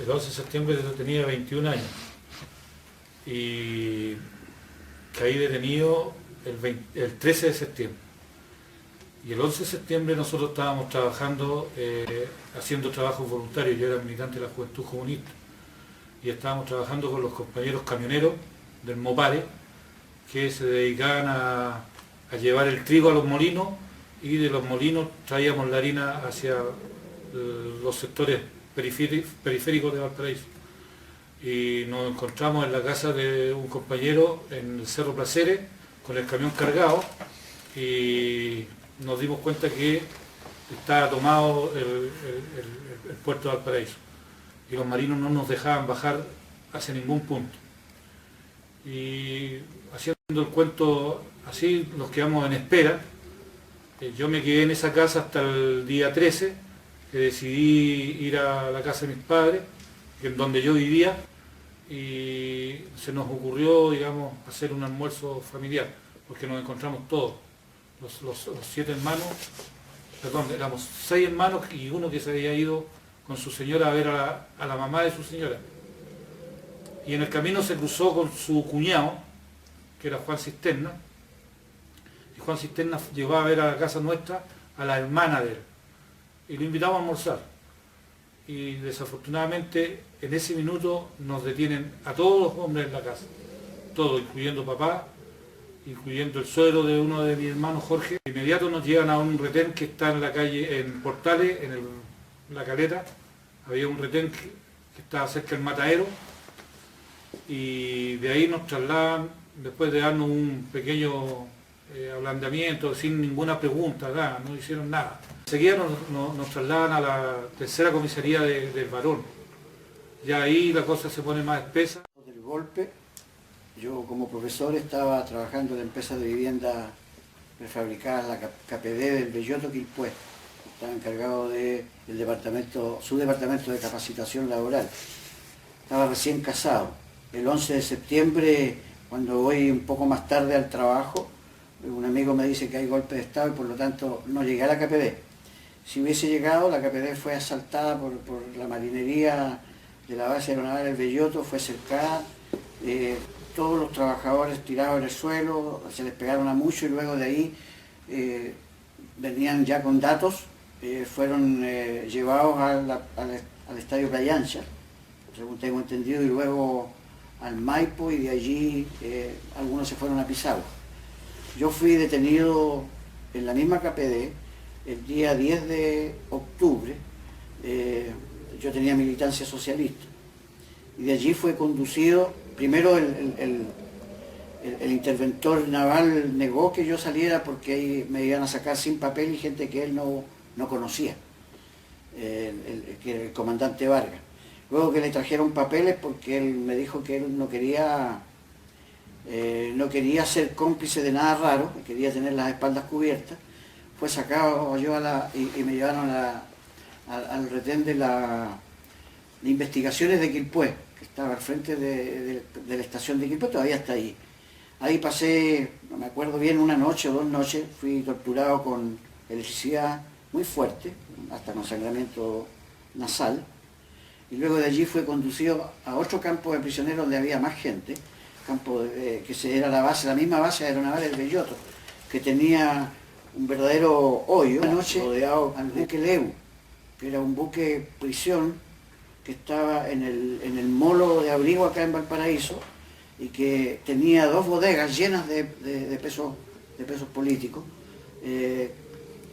el 11 de septiembre yo tenía 21 años y caí detenido el 13 de septiembre. Y el 11 de septiembre nosotros estábamos trabajando, haciendo trabajos voluntarios. Yo era militante de la Juventud Comunista y estábamos trabajando con los compañeros camioneros del Mopare, que se dedicaban a llevar el trigo a los molinos, y de los molinos traíamos la harina hacia los sectores periféricos de Valparaíso. Y nos encontramos en la casa de un compañero en el Cerro Placeres con el camión cargado y nos dimos cuenta que estaba tomado el puerto de Valparaíso y los marinos no nos dejaban bajar hacia ningún punto. Y haciendo el cuento así, nos quedamos en espera. Yo me quedé en esa casa hasta el día 13, que decidí ir a la casa de mis padres, en donde yo vivía, y se nos ocurrió, digamos, hacer un almuerzo familiar, porque nos encontramos todos, los 7 hermanos, perdón, éramos 6 hermanos y uno que se había ido con su señora a ver a la mamá de su señora. Y en el camino se cruzó con su cuñado, que era Juan Cisterna, y Juan Cisterna llegó a ver a la casa nuestra a la hermana de él, y lo invitamos a almorzar. Y desafortunadamente en ese minuto nos detienen a todos los hombres en la casa, todos, incluyendo papá, incluyendo el suegro de uno de mis hermanos, Jorge. De inmediato nos llevan a un retén que está en la calle, en Portales, en la Caleta. Había un retén que estaba cerca del matadero, y de ahí nos trasladan, después de darnos un pequeño ablandamiento, sin ninguna pregunta, nada, no hicieron nada. Enseguida nos trasladan a la tercera comisaría del Barón. Ya ahí la cosa se pone más espesa. Del golpe, yo como profesor estaba trabajando en la empresa de vivienda prefabricada, la KPD del Belloto Quilpué. Estaba encargado del departamento, su departamento de capacitación laboral. Estaba recién casado. El 11 de septiembre, cuando voy un poco más tarde al trabajo, un amigo me dice que hay golpe de Estado y por lo tanto no llegué a la KPD. Si hubiese llegado, la KPD fue asaltada por la marinería de la base aeronaval del Belloto, fue cercada, todos los trabajadores tirados en el suelo, se les pegaron a mucho y luego de ahí venían ya con datos, fueron llevados al estadio Playa Ancha, según tengo entendido, y luego al Maipo, y de allí algunos se fueron a Pisagua. Yo fui detenido en la misma KPD el día 10 de octubre, yo tenía militancia socialista, y de allí fue conducido, primero el interventor naval negó que yo saliera porque ahí me iban a sacar sin papel y gente que él no conocía, que era el comandante Vargas. Luego que le trajeron papeles porque él me dijo que él no quería ser cómplice de nada raro, quería tener las espaldas cubiertas, fue sacado yo y me llevaron al retén de investigaciones de Quilpué, que estaba al frente de la estación de Quilpué, todavía está ahí. Ahí pasé, no me acuerdo bien, una noche o 2 noches, fui torturado con electricidad muy fuerte, hasta con sangramiento nasal, y luego de allí fue conducido a otro campo de prisioneros donde había más gente, que era la misma base aeronaval del Belloto, que tenía un verdadero hoyo. Una noche rodeado al buque Leu, que era un buque prisión que estaba en el molo de abrigo acá en Valparaíso, y que tenía 2 bodegas llenas de pesos políticos.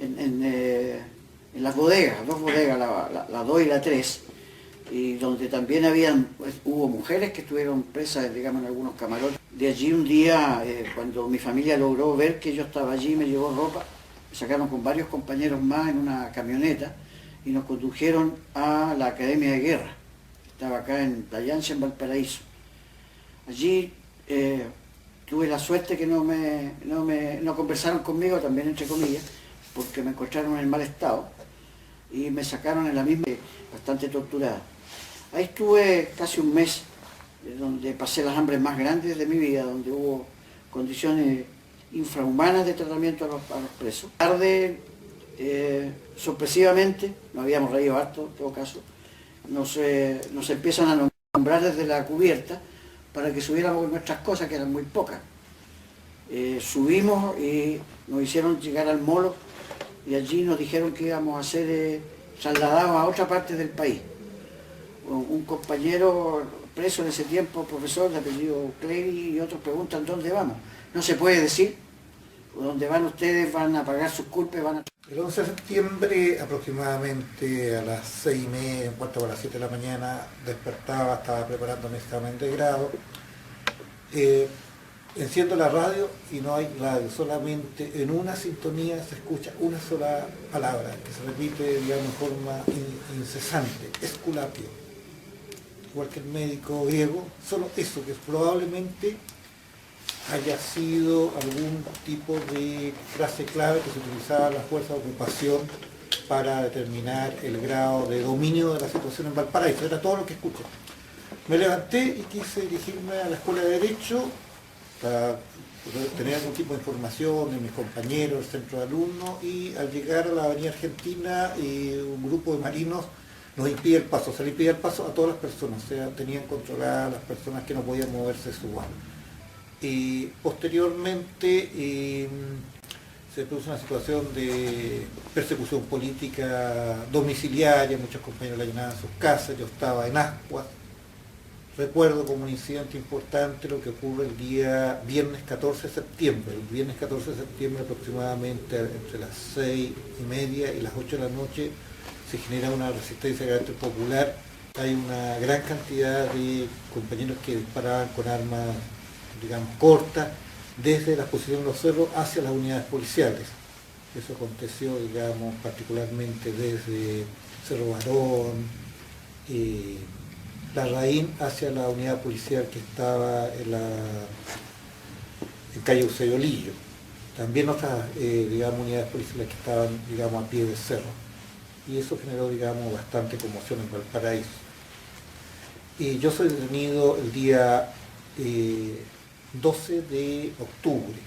En las bodegas, 2 bodegas, la 2 y la 3, y donde también hubo mujeres que estuvieron presas, digamos, en algunos camarotes. De allí un día, cuando mi familia logró ver que yo estaba allí, me llevó ropa, me sacaron con varios compañeros más en una camioneta y nos condujeron a la Academia de Guerra, que estaba acá en Playa Ancha, en Valparaíso. Allí tuve la suerte que no conversaron conmigo, también entre comillas, porque me encontraron en mal estado y me sacaron en la misma, bastante torturada. Ahí estuve casi un mes, donde pasé las hambres más grandes de mi vida, donde hubo condiciones infrahumanas de tratamiento a los presos. Tarde, sorpresivamente, nos habíamos reído harto en todo caso, nos empiezan a nombrar desde la cubierta para que subiéramos con nuestras cosas, que eran muy pocas. Subimos y nos hicieron llegar al molo y allí nos dijeron que íbamos a ser trasladados a otra parte del país. Un compañero preso en ese tiempo, profesor de apellido Clery, y otros preguntan dónde vamos. No se puede decir. ¿Dónde van ustedes? Van a pagar sus culpas, van a... El 11 de septiembre, aproximadamente a las 6:30, en cuarto para las 7 de la mañana, despertaba, estaba preparando mi examen de grado. Enciendo la radio y no hay radio, solamente en una sintonía se escucha una sola palabra, que se repite, digamos, en forma incesante, esculapio. Igual que el médico griego, solo eso, que probablemente haya sido algún tipo de frase clave que se utilizaba en la fuerza de ocupación para determinar el grado de dominio de la situación en Valparaíso. Era todo lo que escuché. Me levanté y quise dirigirme a la Escuela de Derecho para tener algún tipo de información de mis compañeros, el centro de alumnos, y al llegar a la Avenida Argentina, un grupo de marinos nos impide el paso, se le impide el paso a todas las personas, o sea, tenían controladas las personas que no podían moverse de su lugar. Y posteriormente se produce una situación de persecución política domiciliaria, muchos compañeros la llenaban sus casas, yo estaba en Ascuas. Recuerdo como un incidente importante lo que ocurre el día viernes 14 de septiembre. El viernes 14 de septiembre aproximadamente entre las 6:30 y las 8 de la noche se genera una resistencia de carácter popular. Hay una gran cantidad de compañeros que disparaban con armas, digamos, cortas, desde la posición de los cerros hacia las unidades policiales. Eso aconteció, digamos, particularmente desde Cerro Barón, Larraín hacia la unidad policial que estaba en calle Eusebio. También otras, digamos, unidades policiales que estaban, digamos, a pie de cerro. Y eso generó, digamos, bastante conmoción en Valparaíso. Y yo soy detenido el día 12 de octubre.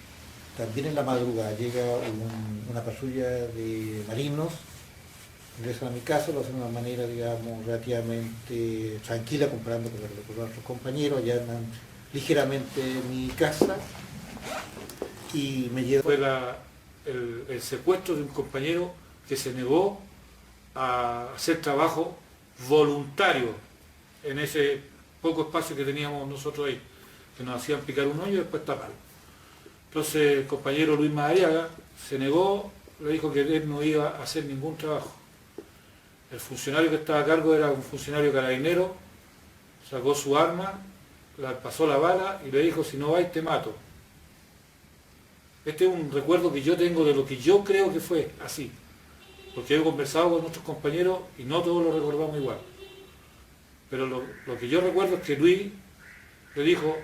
También en la madrugada llega una patrulla de marinos, ingresan a mi casa, lo hacen de una manera, digamos, relativamente tranquila comparando con otros compañeros, allanan ligeramente mi casa y me llevan... Fue el secuestro de un compañero que se negó a hacer trabajo voluntario en ese poco espacio que teníamos nosotros ahí, que nos hacían picar un hoyo y después taparlo. Entonces el compañero Luis Madariaga se negó, le dijo que él no iba a hacer ningún trabajo. El funcionario que estaba a cargo era un funcionario carabinero, sacó su arma, pasó la bala y le dijo: si no vais te mato. Este es un recuerdo que yo tengo de lo que yo creo que fue así, porque he conversado con nuestros compañeros y no todos lo recordamos igual. Pero lo que yo recuerdo es que Luis le dijo: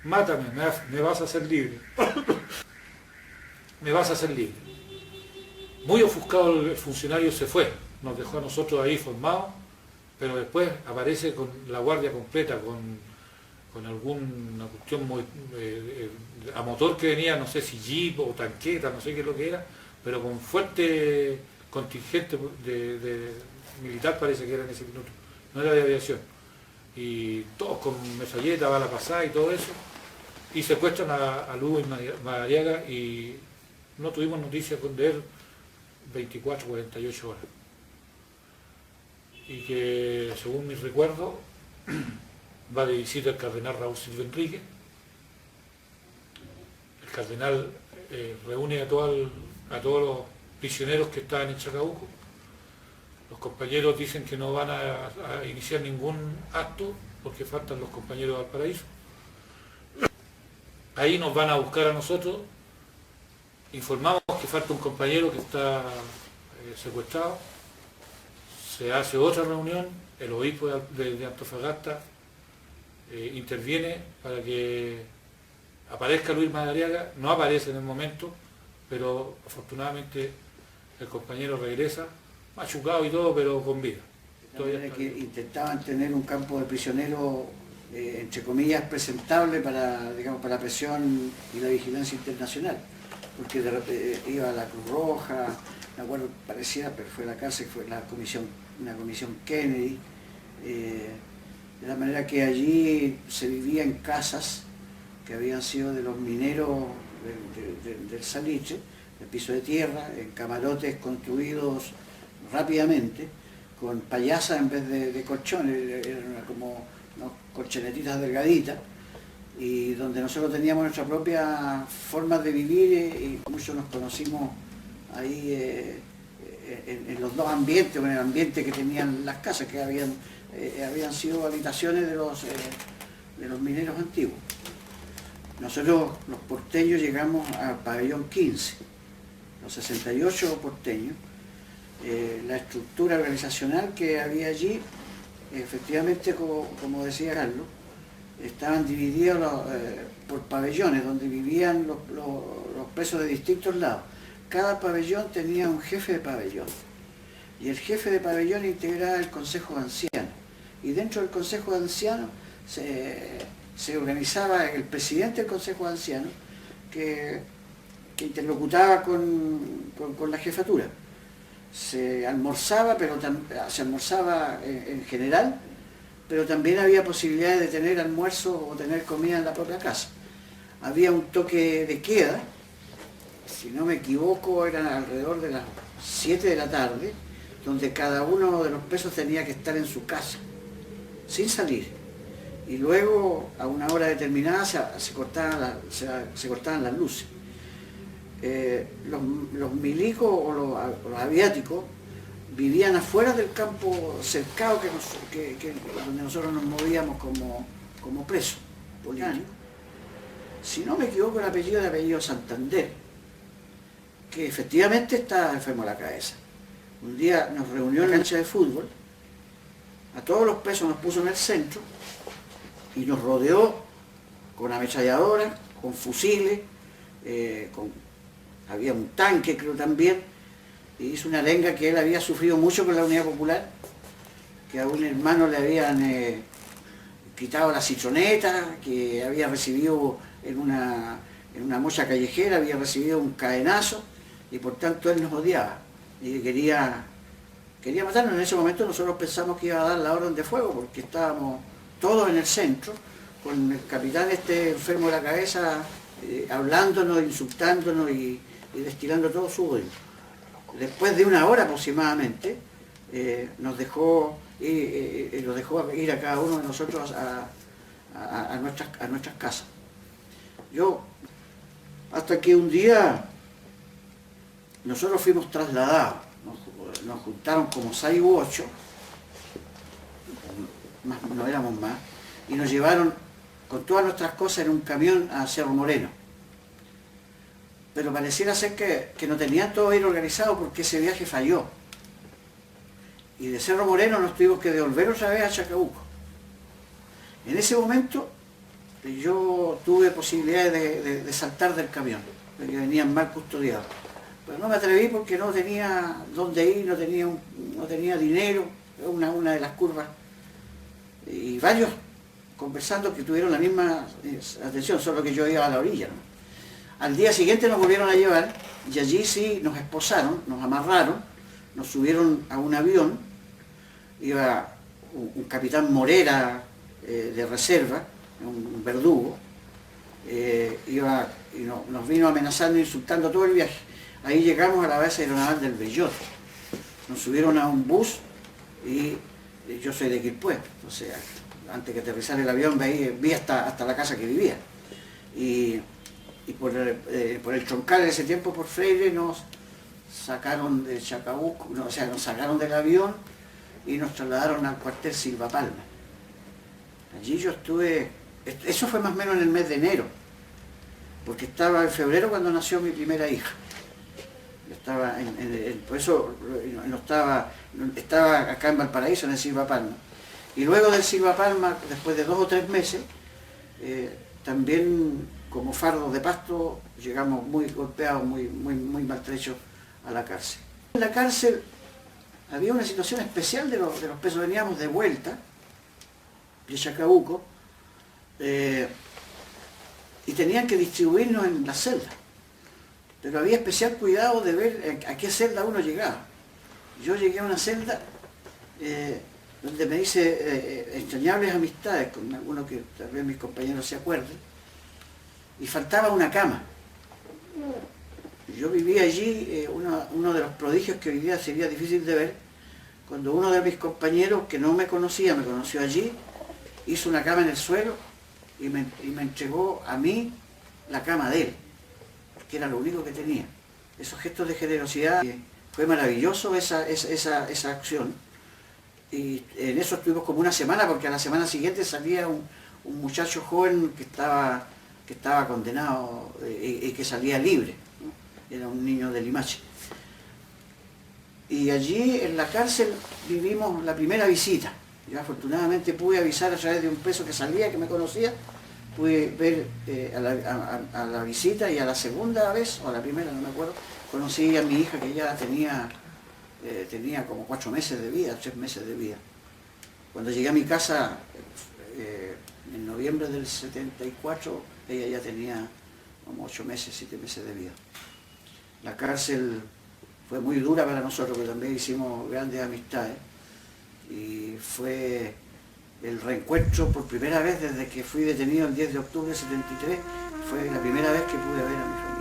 mátame, me vas a hacer libre. Me vas a hacer libre. Muy ofuscado el funcionario se fue, nos dejó a nosotros ahí formados, pero después aparece con la guardia completa, con alguna cuestión a motor que venía, no sé si jeep o tanqueta, no sé qué es lo que era, pero con fuerte contingente de militar parece que era en ese minuto, no era de aviación. Y todos con metralleta, bala pasada y todo eso, y secuestran a Luis Madariaga y no tuvimos noticias de él 24, 48 horas. Y que, según mis recuerdos, va de visita el cardenal Raúl Silva Enrique. El cardenal reúne a todos los prisioneros que estaban en Chacabuco. Los compañeros dicen que no van a iniciar ningún acto porque faltan los compañeros de Valparaíso. Ahí nos van a buscar a nosotros, informamos que falta un compañero que está secuestrado, se hace otra reunión, el obispo de Antofagasta interviene para que aparezca Luis Madariaga, no aparece en el momento, pero afortunadamente el compañero regresa, machucado y todo, pero con vida. Que intentaban tener un campo de prisioneros, entre comillas, presentable para, digamos, para la presión y la vigilancia internacional, porque de repente iba la Cruz Roja, me acuerdo, pareciera, pero fue la cárcel, fue una comisión Kennedy, de la manera que allí se vivía en casas que habían sido de los mineros del salitre, de piso de tierra, en camarotes construidos rápidamente, con payasas en vez de colchones, eran como unas colchonetitas delgaditas, y donde nosotros teníamos nuestra propia forma de vivir y muchos nos conocimos ahí en los dos ambientes, o en el ambiente que tenían las casas, que habían sido habitaciones de los mineros antiguos. Nosotros, los porteños, llegamos al pabellón 15, los 68 porteños. La estructura organizacional que había allí, efectivamente, como decía Carlos, estaban divididos por pabellones, donde vivían los presos de distintos lados. Cada pabellón tenía un jefe de pabellón, y el jefe de pabellón integraba el Consejo de Ancianos, y dentro del Consejo de Ancianos se organizaba el presidente del Consejo de Ancianos, que interlocutaba con la jefatura. Se almorzaba, se almorzaba en general, pero también había posibilidades de tener almuerzo o tener comida en la propia casa. Había un toque de queda, si no me equivoco eran alrededor de las 7 de la tarde, donde cada uno de los presos tenía que estar en su casa, sin salir. Y luego, a una hora determinada, se cortaban las luces. Los milicos o los aviáticos vivían afuera del campo cercado donde nosotros nos movíamos como presos políticos. Si no me equivoco, el apellido Santander, que efectivamente estaba enfermo de la cabeza. Un día nos reunió en la cancha de fútbol, a todos los presos nos puso en el centro y nos rodeó con ametralladoras, con fusiles, había un tanque, creo, también, y hizo una arenga que él había sufrido mucho con la Unidad Popular, que a un hermano le habían quitado la citroneta, que había recibido en una mocha callejera, había recibido un cadenazo, y por tanto él nos odiaba, y quería matarnos. En ese momento nosotros pensamos que iba a dar la orden de fuego, porque estábamos todos en el centro, con el capitán enfermo de la cabeza, hablándonos, insultándonos y destilando todo su odio. Después de una hora aproximadamente, nos dejó ir a cada uno de nosotros a nuestras casas. Hasta que un día nosotros fuimos trasladados, nos juntaron como 6 u 8, no éramos más, y nos llevaron con todas nuestras cosas en un camión a Cerro Moreno. Pero pareciera ser que no tenían todo bien organizado, porque ese viaje falló. Y de Cerro Moreno nos tuvimos que devolver otra vez a Chacabuco. En ese momento yo tuve posibilidades de saltar del camión, porque venían mal custodiados. Pero no me atreví porque no tenía dónde ir, no tenía dinero, una de las curvas. Y varios conversando que tuvieron la misma atención, solo que yo iba a la orilla, ¿no? Al día siguiente nos volvieron a llevar, y allí sí nos esposaron, nos amarraron, nos subieron a un avión, iba un capitán Morera de reserva, un verdugo, y nos vino amenazando e insultando todo el viaje. Ahí llegamos a la base aeronaval del Belloto, nos subieron a un bus, y yo soy de Quilpué, o sea, antes que aterrizar el avión vi hasta la casa que vivía. Y por el Troncal en ese tiempo, por Freire, nos sacaron de Chacabuco, nos sacaron del avión y nos trasladaron al cuartel Silva Palma. Allí yo estuve, eso fue más o menos en el mes de enero, porque estaba en febrero cuando nació mi primera hija. Yo estaba por eso estaba acá en Valparaíso, en el Silva Palma. Y luego del Silva Palma, después de 2 o 3 meses, también como fardos de Pasto, llegamos muy golpeados, muy maltrechos a la cárcel. En la cárcel había una situación especial de los presos. Veníamos de vuelta de Chacabuco y tenían que distribuirnos en las celdas, pero había especial cuidado de ver a qué celda uno llegaba. Yo llegué a una celda donde me hice entrañables amistades con algunos que tal vez mis compañeros se acuerden, y faltaba una cama. Yo vivía allí, uno de los prodigios que hoy día sería difícil de ver, cuando uno de mis compañeros que no me conocía, me conoció allí, hizo una cama en el suelo y me entregó a mí la cama de él, que era lo único que tenía. Esos gestos de generosidad, fue maravilloso esa acción. Y en eso estuvimos como una semana, porque a la semana siguiente salía un muchacho joven que estaba condenado y que salía libre, ¿no? Era un niño de Limache. Y allí en la cárcel vivimos la primera visita. Yo afortunadamente pude avisar a través de un preso que salía, que me conocía, pude ver a la visita, y a la segunda vez, o a la primera, no me acuerdo, conocí a mi hija, que ya tenía como 4 meses de vida, 3 meses de vida. Cuando llegué a mi casa, en noviembre del 74, ella ya tenía como 8 meses, 7 meses de vida. La cárcel fue muy dura para nosotros, pero también hicimos grandes amistades. Y fue el reencuentro por primera vez desde que fui detenido el 10 de octubre del 73, fue la primera vez que pude ver a mi familia.